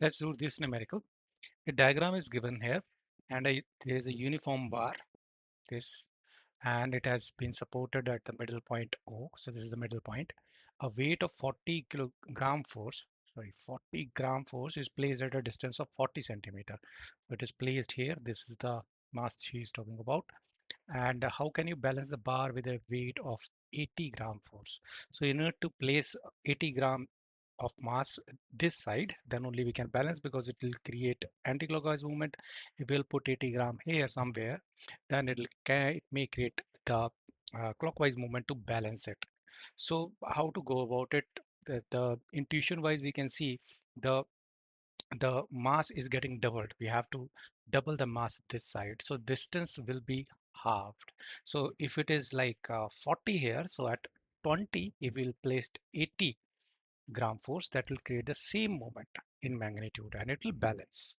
Let's do this numerical. A diagram is given here, and there is a uniform bar, this, and it has been supported at the middle point O. So this is the middle point. A weight of 40 kilogram force, sorry, 40 gram force is placed at a distance of 40 centimeter. So it is placed here. This is the mass she is talking about. And how can you balance the bar with a weight of 80 gram force? So in order to place 80 gram of mass this side, then only we can balance, because it will create anti-clockwise movement. If we'll put 80 gram here somewhere, then it may create the clockwise movement to balance it. So how to go about it? The intuition wise, we can see the the mass is getting doubled. We have to double the mass this side. So distance will be halved. So if it is like 40 here, so at 20, if we'll place 80 gram force, that will create the same moment in magnitude and it will balance.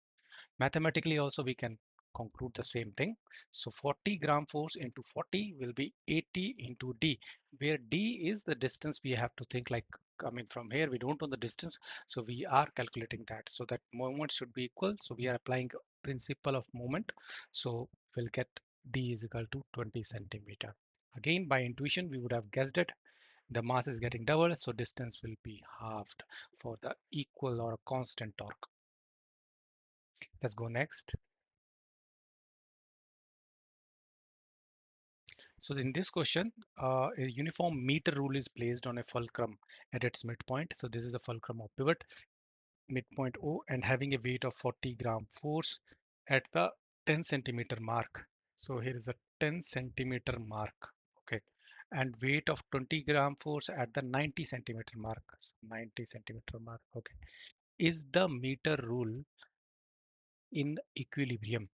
Mathematically also we can conclude the same thing. So 40 gram force into 40 will be 80 into D, where D is the distance. We have to think like coming from here, we don't know the distance, so we are calculating that. So that moment should be equal. So we are applying principle of moment. So we'll get D is equal to 20 centimeter. Again, by intuition, we would have guessed it. The mass is getting doubled, so distance will be halved for the equal or constant torque. Let's go next. So in this question, a uniform meter rule is placed on a fulcrum at its midpoint. So this is the fulcrum of pivot, midpoint O, and having a weight of 40 gram force at the 10 centimeter mark. So here is a 10 centimeter mark. Okay. And weight of 20 gram force at the 90 centimeter mark. 90 centimeter mark. Okay. Is the meter rule in equilibrium?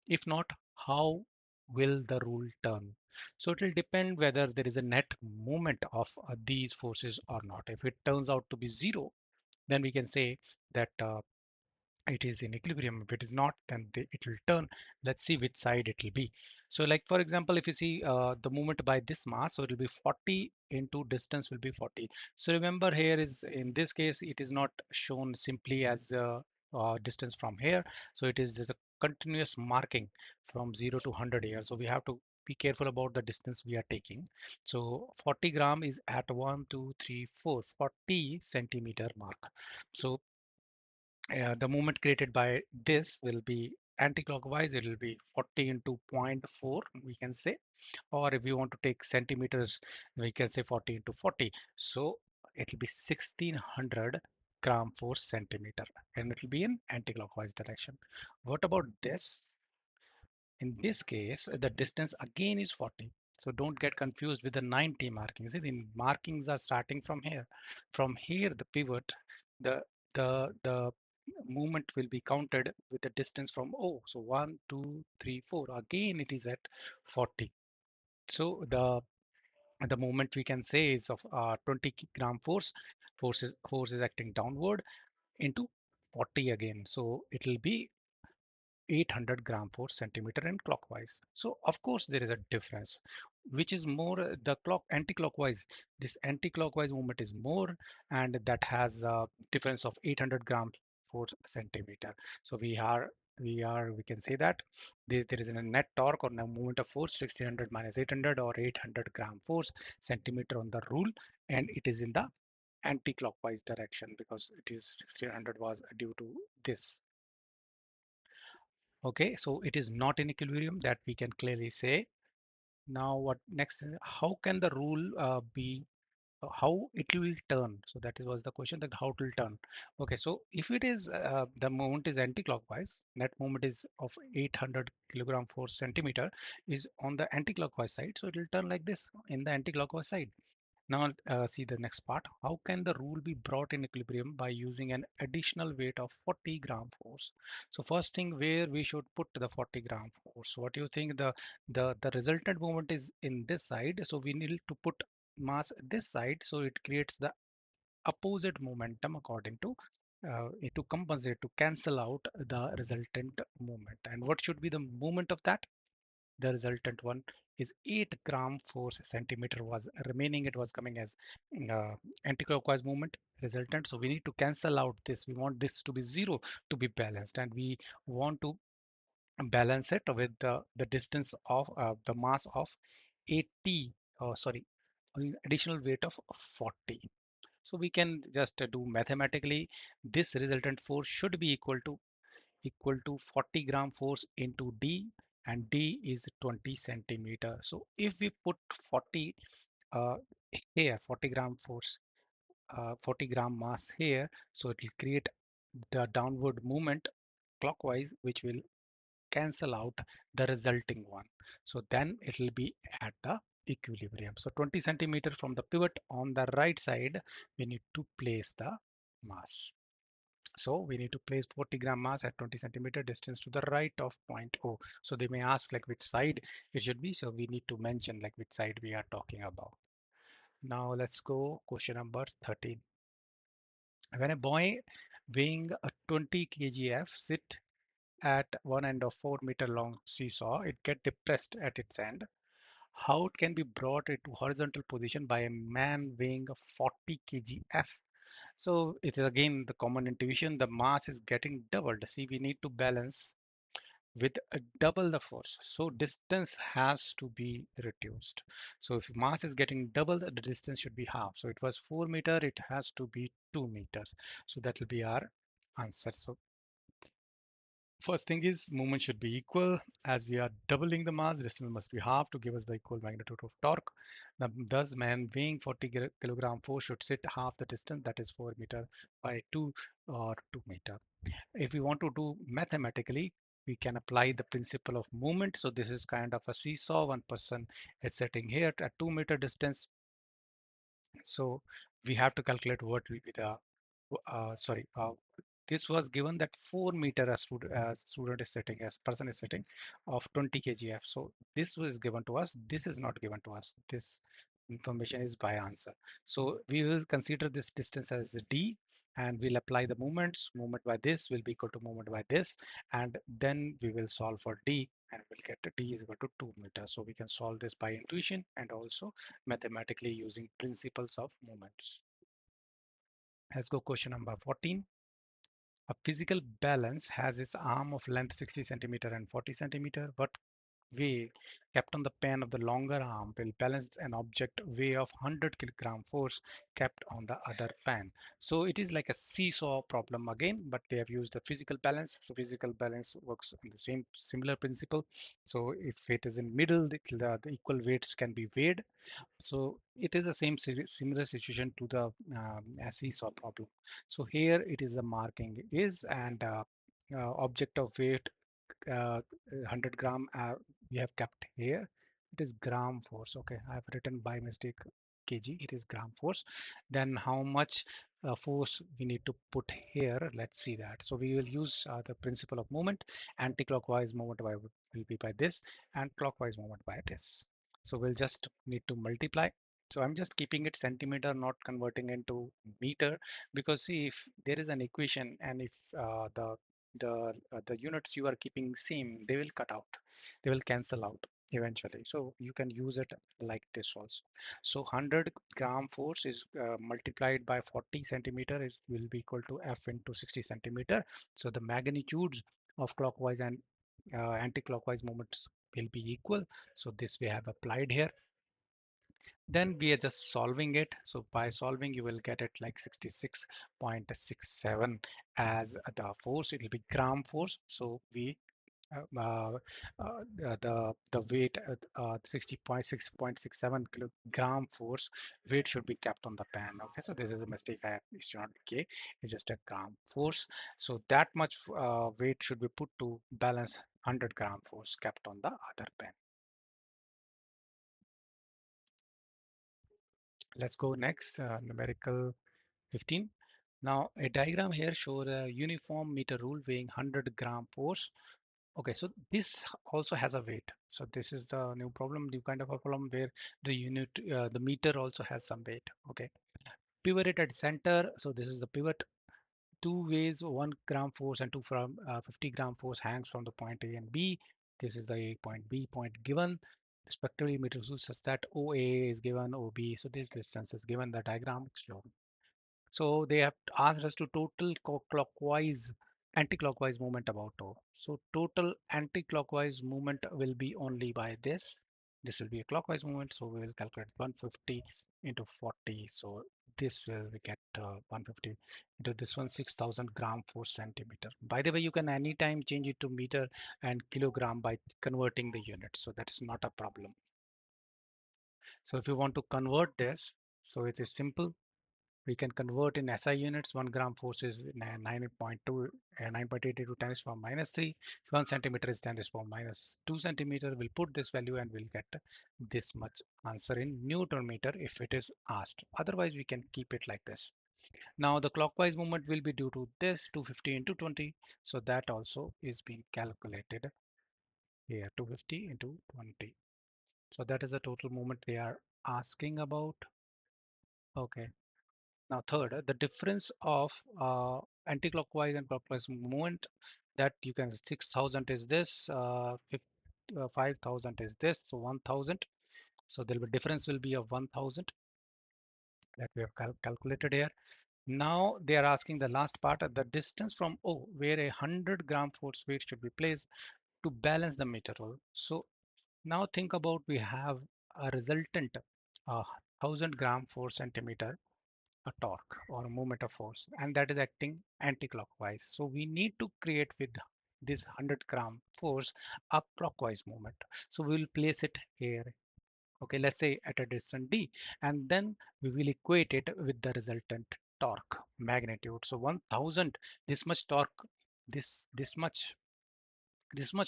If not, how will the rule turn? So it will depend whether there is a net movement of these forces or not. If it turns out to be zero, then we can say that it is in equilibrium. If it is not, then it will turn. Let's see which side it will be. So like for example, if you see the movement by this mass, so it will be 40 into distance will be 40. So remember, here is, in this case, it is not shown simply as distance from here. So it is just a continuous marking from 0 to 100 here. So we have to be careful about the distance we are taking. So 40 gram is at 1 2 3 4 40 centimeter mark. So the moment created by this will be anti-clockwise. It will be 40 into zero point 0.4, we can say. Or if we want to take centimeters, we can say 40 into 40. So it will be 1600 gram per centimeter, and it will be in anti-clockwise direction. What about this? In this case, the distance again is 40. So don't get confused with the 90 markings. See, the markings are starting from here. From here, the pivot, the the movement will be counted with the distance from O. So 1, 2, 3, 4. Again, it is at 40. So the movement we can say is of 20 gram force. Force is acting downward into 40 again. So it will be 800 gram per centimeter in clockwise. So of course there is a difference. Which is more, the anti-clockwise? This anti-clockwise movement is more, and that has a difference of 800 gram per centimeter. So we can say that there is a net torque or a moment of force 1600 minus 800, or 800 gram force centimeter on the rule, and it is in the anti-clockwise direction because it is 1600 was due to this. Okay, so it is not in equilibrium, that we can clearly say. Now what next? How can the rule be? How it will turn? So that was the question, that how it will turn. Okay, so if it is the moment is anti-clockwise, net moment is of 800 kilogram per centimeter is on the anti-clockwise side, so it will turn like this in the anti-clockwise side. Now see the next part. How can the rule be brought in equilibrium? By using an additional weight of 40 gram force. So first thing, where we should put the 40 gram force. What do you think? The resultant moment is in this side. So we need to put mass this side. So it creates the opposite momentum according to to compensate, to cancel out the resultant moment. And what should be the moment of that? The resultant one is 8 gram force centimeter was remaining. It was coming as uh, anti-clockwise movement resultant. So we need to cancel out this. We want this to be zero to be balanced, and we want to balance it with the distance of the mass of 80, sorry, additional weight of 40. So we can just do mathematically, this resultant force should be equal to 40 gram force into D, and D is 20 centimeter. So if we put 40 uh, here, 40 gram force, 40 gram mass here, so it will create the downward movement clockwise, which will cancel out the resulting one. So then it will be at the equilibrium. So 20 centimeter from the pivot on the right side, we need to place the mass. So we need to place 40 gram mass at 20 centimeter distance to the right of point O. So they may ask like which side it should be. So we need to mention like which side we are talking about. Now let's go question number 13. When a boy weighing a 20 kgf sit at one end of 4-meter long seesaw, it get depressed at its end. How it can be brought into horizontal position by a man weighing a 40 kgf? So it is again the common intuition, the mass is getting doubled. See, we need to balance with double the force. So distance has to be reduced. So if mass is getting double, the distance should be half. So it was 4 meter, it has to be 2 meters. So that will be our answer. So first thing is movement should be equal. As we are doubling the mass, distance must be half to give us the equal magnitude of torque. Now, thus, man weighing 40 kilogram force should sit half the distance, that is 4 meter by 2 or 2 meter. If we want to do mathematically, we can apply the principle of movement. So this is kind of a seesaw. One person is sitting here at 2 meter distance. So we have to calculate what will be the sorry, this was given that 4 meter a student is sitting, as person is sitting of 20 kgf. So this was given to us. This is not given to us. This information is by answer. So we will consider this distance as d, and we'll apply the moments. Moment by this will be equal to moment by this, and then we will solve for d, and we'll get d is equal to 2 meters. So we can solve this by intuition and also mathematically using principles of moments. Let's go question number 14. A physical balance has its arm of length 60 centimeter and 40 centimeter. What way kept on the pen of the longer arm will balance an object weight of 100 kilogram force kept on the other pen? So it is like a seesaw problem again, but they have used the physical balance. So physical balance works on the same similar principle. So if it is in middle, the equal weights can be weighed. So it is the same similar situation to the seesaw problem. So here it is the marking is, and object of weight 100 gram we have kept here. It is gram force. Okay, I have written by mistake kg. It is gram force. Then how much force we need to put here? Let's see that. So we will use the principle of movement. Anti-clockwise movement will be by this, and clockwise movement by this. So we'll just need to multiply. So I'm just keeping it centimeter, not converting into meter, because see, if there is an equation and if the units you are keeping same, they will cut out, they will cancel out eventually. So you can use it like this also. So 100 gram force is multiplied by 40 centimeter is will be equal to F into 60 centimeter. So the magnitudes of clockwise and anti-clockwise moments will be equal. So this we have applied here. Then we are just solving it. So by solving, you will get it like 66.67 as the force. It will be gram force. So we the weight 60.6.67 kilogram force weight should be kept on the pan. Okay, so this is a mistake. It should not be K. It's just a gram force. So that much weight should be put to balance 100 gram force kept on the other pen. Let's go next, numerical 15. Now a diagram here shows a uniform meter rule weighing 100 gram force. Okay, so this also has a weight. So this is the new problem, new kind of a problem where the unit, the meter also has some weight. Okay, pivot it at center. So this is the pivot. Two ways, 1 gram force and two from 50 gram force hangs from the point A and B. This is the A point B point given. respectively meter rules such that OA is given, OB. So this distance is given the diagram shown. So they have asked us to total clockwise, anti-clockwise movement about O. So total anti-clockwise movement will be only by this. This will be a clockwise movement. So we will calculate 150 into 40. So this will we get 150 into this one 6,000 gram per centimeter. By the way, you can anytime change it to meter and kilogram by converting the unit. So that's not a problem. So if you want to convert this, so it is simple. We can convert in SI units. 1 gram force is 9.2, 9.82 times power minus 3. So 1 centimeter is 10 to the power minus 2 centimeter. We'll put this value and we'll get this much answer in Newton meter if it is asked. Otherwise, we can keep it like this. Now the clockwise movement will be due to this 250 into 20. So that also is being calculated here, 250 into 20. So that is the total movement they are asking about. Okay. Now, third, the difference of anti-clockwise and clockwise movement that you can 6,000 is this, 5,000 is this, so 1,000. So there will be difference will be of 1,000 that we have calculated here. Now they are asking the last part, the distance from O, where a 100-gram force weight should be placed to balance the meter roll. So now think about we have a resultant 1,000-gram force centimeter a torque or a moment of force, and that is acting anti-clockwise. So we need to create with this 100-gram force a clockwise movement. So we will place it here. Okay, let's say at a distance d, and then we will equate it with the resultant torque magnitude. So 1,000, this much torque, this much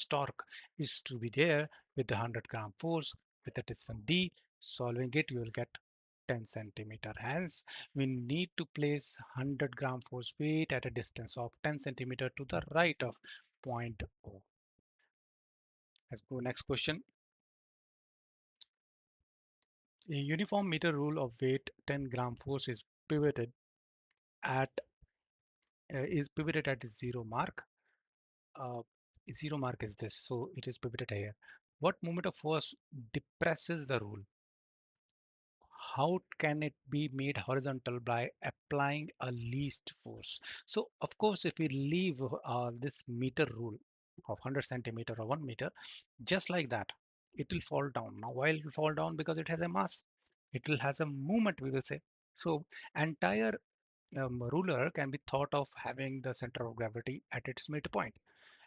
torque is to be there with the 100-gram force with the distance d. Solving it, you will get 10 centimeter. Hence, we need to place 100-gram force weight at a distance of 10 centimeter to the right of point O. Let's go next question. A uniform meter rule of weight 10-gram force at is pivoted at the zero mark. Uh, Zero mark is this, so it is pivoted here. What moment of force depresses the rule? How can it be made horizontal by applying a least force? So of course, if we leave this meter rule of 100 centimeter or 1 meter, just like that, it will fall down. Now, why it will fall down? Because it has a mass. It will has a movement, we will say. So entire ruler can be thought of having the center of gravity at its midpoint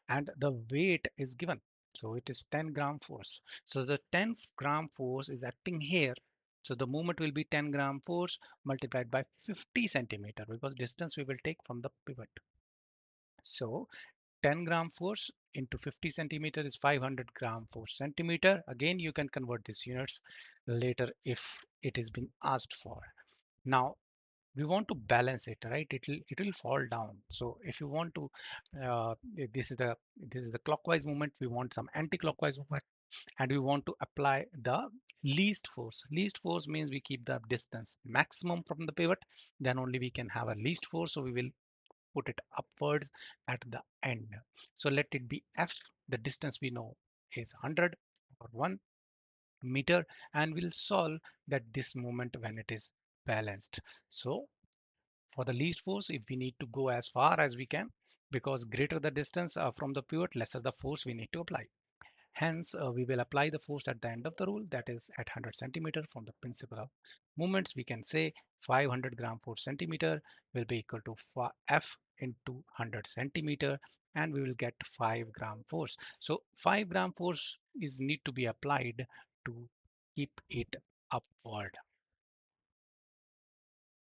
and the weight is given. So it is 10-gram force. So the 10-gram force is acting here. So the movement will be 10-gram force multiplied by 50 centimeter because distance we will take from the pivot. So 10-gram force into 50 centimeter is 500-gram force centimeter. Again, you can convert these units later if it is being asked for. Now, we want to balance it, right? It will fall down. So if you want to this is the clockwise movement, we want some anti-clockwise movement, and we want to apply the least force means we keep the distance maximum from the pivot, then only we can have a least force. So we will put it upwards at the end. So let it be f. The distance we know is 100 or 1 meter, and we'll solve that this moment when it is balanced. So for the least force, if we need to go as far as we can, because greater the distance from the pivot, lesser the force we need to apply. Hence, we will apply the force at the end of the rule, that is at 100 centimeter. From the principle of movements, we can say 500 gram force centimeter will be equal to F into 100 centimeter, and we will get 5-gram force. So 5-gram force is need to be applied to keep it upward.